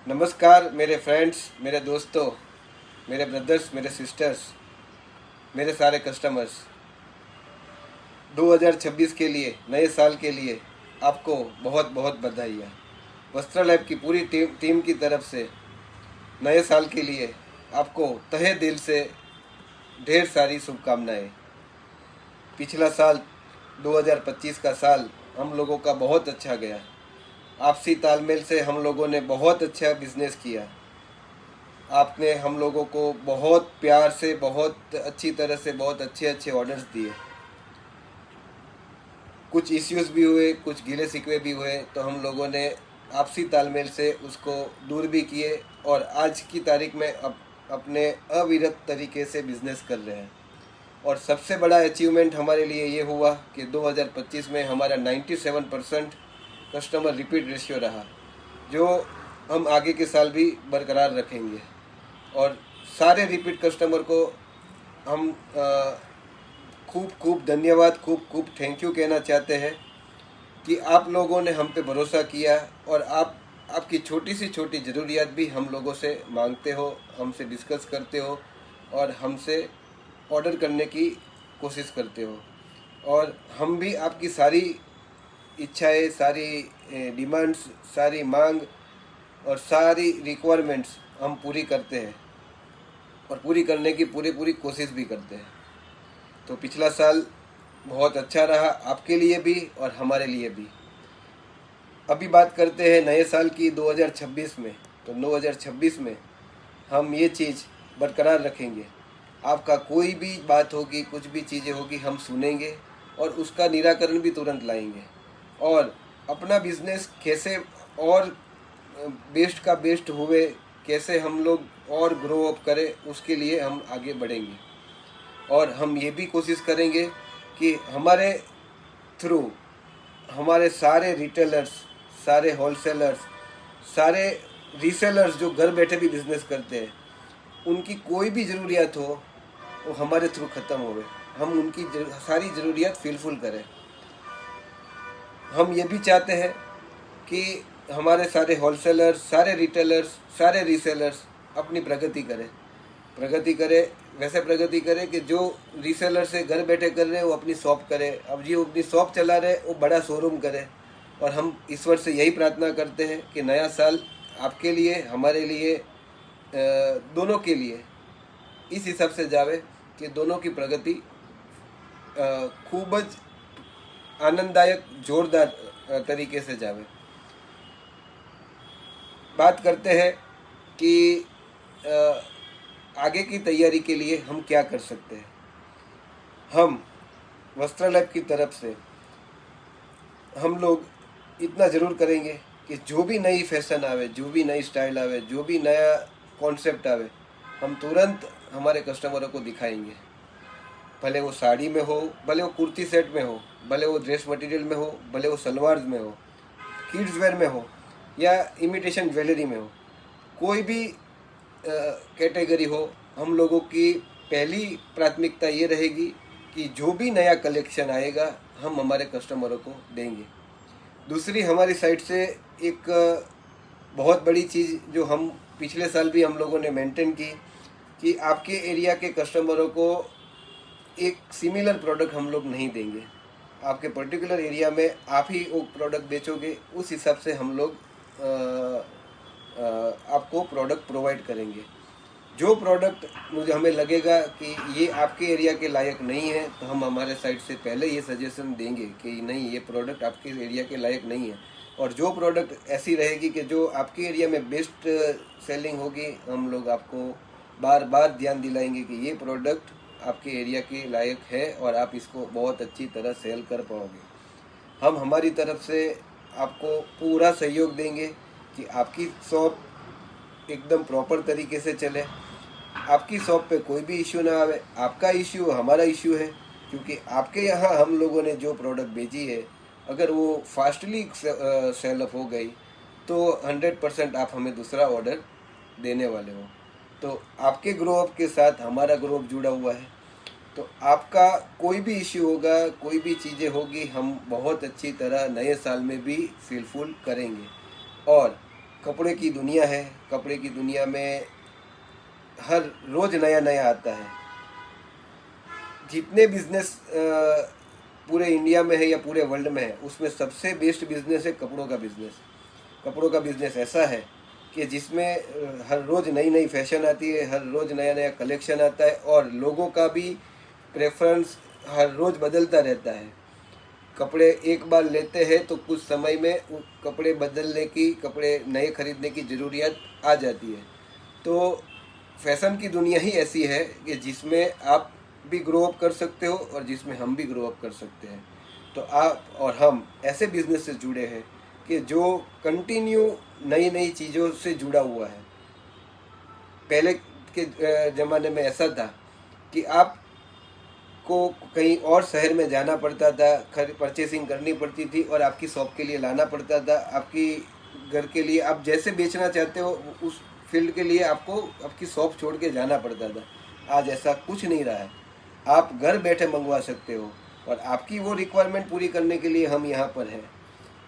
नमस्कार मेरे फ्रेंड्स, मेरे दोस्तों, मेरे ब्रदर्स, मेरे सिस्टर्स, मेरे सारे कस्टमर्स। 2026 के लिए, नए साल के लिए आपको बहुत बहुत बधाइयाँ। वस्त्र लैब की पूरी टीम की तरफ से नए साल के लिए आपको तहे दिल से ढेर सारी शुभकामनाएं। पिछला साल 2025 का साल हम लोगों का बहुत अच्छा गया। आपसी तालमेल से हम लोगों ने बहुत अच्छा बिजनेस किया। आपने हम लोगों को बहुत प्यार से, बहुत अच्छी तरह से, बहुत अच्छे अच्छे ऑर्डर्स दिए। कुछ इश्यूज भी हुए, कुछ गिले शिकवे भी हुए, तो हम लोगों ने आपसी तालमेल से उसको दूर भी किए और आज की तारीख में अपने अविरत तरीके से बिजनेस कर रहे हैं। और सबसे बड़ा अचीवमेंट हमारे लिए ये हुआ कि 2025 में हमारा 97% कस्टमर रिपीट रेशियो रहा, जो हम आगे के साल भी बरकरार रखेंगे। और सारे रिपीट कस्टमर को हम खूब खूब धन्यवाद, खूब खूब थैंक यू कहना चाहते हैं कि आप लोगों ने हम पे भरोसा किया और आपकी छोटी सी छोटी ज़रूरियात भी हम लोगों से मांगते हो, हमसे डिस्कस करते हो और हमसे ऑर्डर करने की कोशिश करते हो। और हम भी आपकी सारी इच्छाएं, सारी डिमांड्स, सारी मांग और सारी रिक्वायरमेंट्स हम पूरी करते हैं और पूरी करने की पूरी पूरी कोशिश भी करते हैं। तो पिछला साल बहुत अच्छा रहा आपके लिए भी और हमारे लिए भी। अभी बात करते हैं नए साल की 2026 में। तो 2026 में हम ये चीज़ बरकरार रखेंगे। आपका कोई भी बात होगी, कुछ भी चीज़ें होगी, हम सुनेंगे और उसका निराकरण भी तुरंत लाएंगे। और अपना बिजनेस कैसे और बेस्ट का बेस्ट हुए, कैसे हम लोग और ग्रो अप करें, उसके लिए हम आगे बढ़ेंगे। और हम ये भी कोशिश करेंगे कि हमारे थ्रू हमारे सारे रिटेलर्स, सारे होलसेलर्स, सारे रीसेलर्स जो घर बैठे भी बिजनेस करते हैं, उनकी कोई भी ज़रूरियात हो वो हमारे थ्रू ख़त्म होवे। हम उनकी सारी ज़रूरियात फिलफुल करें। हम ये भी चाहते हैं कि हमारे सारे होलसेलर्स, सारे रिटेलर्स, सारे रीसेलर्स अपनी प्रगति करे। वैसे प्रगति करे कि जो रीसेलर से घर बैठे कर रहे हैं वो अपनी शॉप करे। अब जी वो अपनी शॉप चला रहे वो बड़ा शोरूम करे। और हम ईश्वर से यही प्रार्थना करते हैं कि नया साल आपके लिए, हमारे लिए, दोनों के लिए इस हिसाब से जावे कि दोनों की प्रगति खूब ज आनंददायक, जोरदार तरीके से जावे। बात करते हैं कि आगे की तैयारी के लिए हम क्या कर सकते हैं। हम वस्त्रालय की तरफ से हम लोग इतना ज़रूर करेंगे कि जो भी नई फैशन आवे, जो भी नई स्टाइल आवे, जो भी नया कॉन्सेप्ट आवे, हम तुरंत हमारे कस्टमरों को दिखाएंगे। भले वो साड़ी में हो, भले वो कुर्ती सेट में हो, भले वो ड्रेस मटेरियल में हो, भले वो सलवार में हो, किड्स वेयर में हो या इमिटेशन ज्वेलरी में हो, कोई भी कैटेगरी हो, हम लोगों की पहली प्राथमिकता ये रहेगी कि जो भी नया कलेक्शन आएगा हम हमारे कस्टमरों को देंगे। दूसरी हमारी साइड से एक बहुत बड़ी चीज़ जो हम पिछले साल भी हम लोगों ने मेंटेन की कि आपके एरिया के कस्टमरों को एक सिमिलर प्रोडक्ट हम लोग नहीं देंगे। आपके पर्टिकुलर एरिया में आप ही वो प्रोडक्ट बेचोगे, उस हिसाब से हम लोग आपको प्रोडक्ट प्रोवाइड करेंगे। जो प्रोडक्ट मुझे हमें लगेगा कि ये आपके एरिया के लायक नहीं है, तो हम हमारे साइड से पहले ये सजेशन देंगे कि नहीं, ये प्रोडक्ट आपके एरिया के लायक नहीं है। और जो प्रोडक्ट ऐसी रहेगी कि जो आपके एरिया में बेस्ट सेलिंग होगी, हम लोग आपको बार बार ध्यान दिलाएंगे कि ये प्रोडक्ट आपके एरिया के लायक है और आप इसको बहुत अच्छी तरह सेल कर पाओगे। हम हमारी तरफ से आपको पूरा सहयोग देंगे कि आपकी शॉप एकदम प्रॉपर तरीके से चले, आपकी शॉप पे कोई भी इश्यू ना आवे। आपका इश्यू हमारा इश्यू है, क्योंकि आपके यहाँ हम लोगों ने जो प्रोडक्ट भेजी है, अगर वो फास्टली सेल अप हो गई तो 100% आप हमें दूसरा ऑर्डर देने वाले हो। तो आपके ग्रो अप के साथ हमारा ग्रो अप जुड़ा हुआ है। तो आपका कोई भी इश्यू होगा, कोई भी चीज़ें होगी, हम बहुत अच्छी तरह नए साल में भी फुलफिल करेंगे। और कपड़े की दुनिया है। कपड़े की दुनिया में हर रोज़ नया नया आता है। जितने बिजनेस पूरे इंडिया में है या पूरे वर्ल्ड में है, उसमें सबसे बेस्ट बिजनेस है कपड़ों का बिजनेस। कपड़ों का बिजनेस ऐसा है कि जिसमें हर रोज़ नई नई फैशन आती है, हर रोज़ नया नया कलेक्शन आता है और लोगों का भी प्रेफरेंस हर रोज़ बदलता रहता है। कपड़े एक बार लेते हैं तो कुछ समय में कपड़े बदलने की, कपड़े नए खरीदने की ज़रूरियत आ जाती है। तो फैशन की दुनिया ही ऐसी है कि जिसमें आप भी ग्रो अप कर सकते हो और जिसमें हम भी ग्रो अप कर सकते हैं। तो आप और हम ऐसे बिजनेस से जुड़े हैं कि जो कंटिन्यू नई नई चीज़ों से जुड़ा हुआ है। पहले के ज़माने में ऐसा था कि आप को कहीं और शहर में जाना पड़ता था, परचेसिंग करनी पड़ती थी और आपकी शॉप के लिए लाना पड़ता था। आपकी घर के लिए आप जैसे बेचना चाहते हो उस फील्ड के लिए आपको आपकी शॉप छोड़ के जाना पड़ता था। आज ऐसा कुछ नहीं रहा है। आप घर बैठे मंगवा सकते हो और आपकी वो रिक्वायरमेंट पूरी करने के लिए हम यहाँ पर हैं।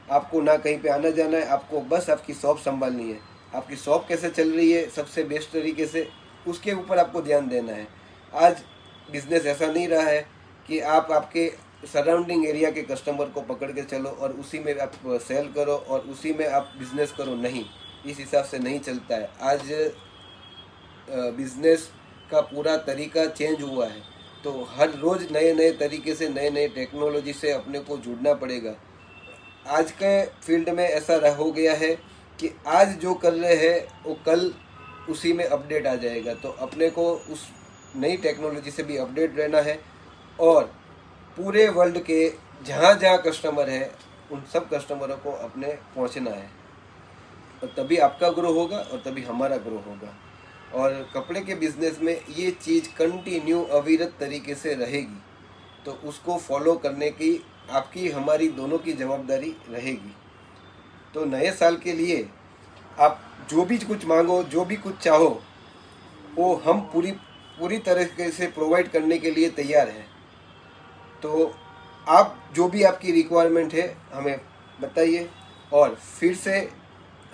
आपको ना कहीं पे आना जाना है, आपको बस आपकी शॉप संभालनी है। आपकी शॉप कैसे चल रही है सबसे बेस्ट तरीके से, उसके ऊपर आपको ध्यान देना है। आज बिजनेस ऐसा नहीं रहा है कि आप आपके सराउंडिंग एरिया के कस्टमर को पकड़ के चलो और उसी में आप सेल करो और उसी में आप बिजनेस करो। नहीं, इस हिसाब से नहीं चलता है। आज बिजनेस का पूरा तरीका चेंज हुआ है। तो हर रोज़ नए नए तरीके से, नए नए टेक्नोलॉजी से अपने को जुड़ना पड़ेगा। आज के फील्ड में ऐसा हो गया है कि आज जो कर रहे हैं वो कल उसी में अपडेट आ जाएगा। तो अपने को उस नई टेक्नोलॉजी से भी अपडेट रहना है और पूरे वर्ल्ड के जहाँ जहाँ कस्टमर है उन सब कस्टमरों को अपने पहुँचना है। और तभी आपका ग्रो होगा और तभी हमारा ग्रो होगा। और कपड़े के बिजनेस में ये चीज़ कंटिन्यू अविरत तरीके से रहेगी। तो उसको फॉलो करने की आपकी हमारी दोनों की जवाबदारी रहेगी। तो नए साल के लिए आप जो भी कुछ मांगो, जो भी कुछ चाहो, वो हम पूरी पूरी तरीके से प्रोवाइड करने के लिए तैयार हैं। तो आप जो भी आपकी रिक्वायरमेंट है हमें बताइए। और फिर से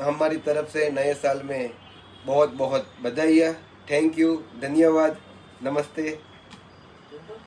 हमारी तरफ से नए साल में बहुत बहुत बधाइयाँ। थैंक यू, धन्यवाद, नमस्ते।